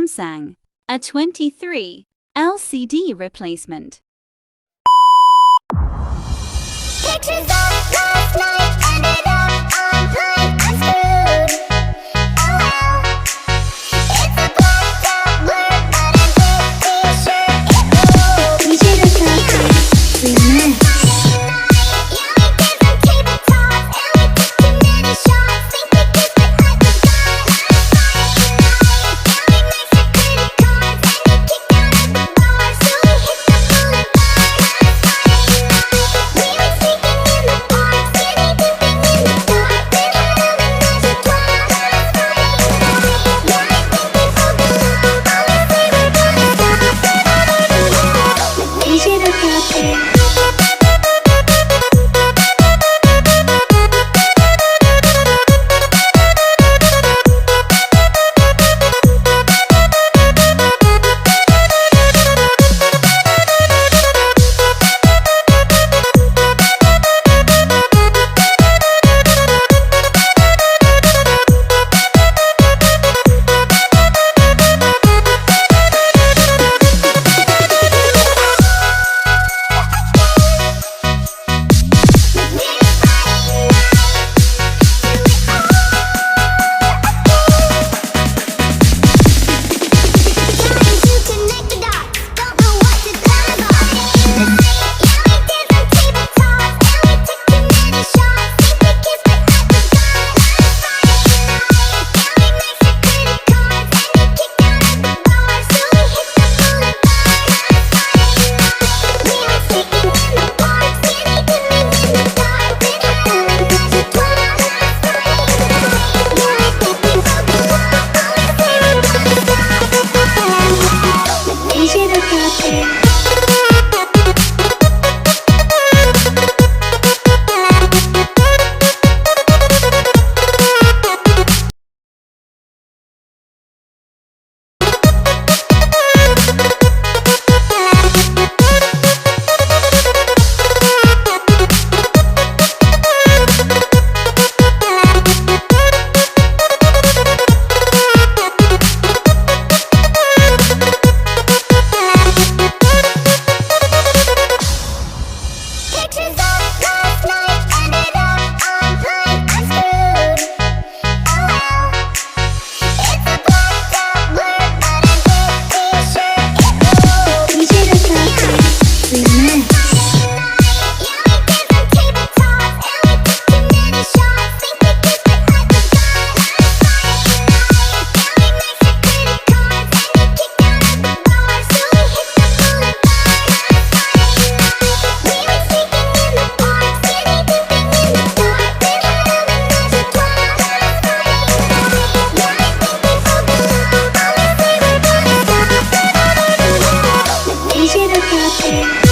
Samsung A23 LCD replacement. Pictures of last night ended up online. I'm screwed. Oh well. It's a blacked out blur, but I'm pretty sure it moved. a23 remix. Yeah, we did some tabletops and we took too many shots. Think we kissed, but I forgot. Yeah, we mixed our credit cards and we kicked out of the bar, so we hit the boulevard. We went sneaking in the park, skinny dipping in the dark, then had a magic twirl last Friday night. Yeah, I think we broke the law, honestly we're gonna stop. a23 Pictures of last night ended up online. I'm screwed. Oh well. It's a blacked out blur, but I'm pretty sure it moved. a23 remix. Yeah, we did some tabletops and we took too many shots. Think we kissed, but I forgot. Yeah, we mixed our credit cards and we kicked out of the bar, so we hit the boulevard. We went sneaking in the park, skinny dipping in the dark, then had a magic twirl last Friday night. Yeah, I think we broke the law, honestly we're gonna stop. a23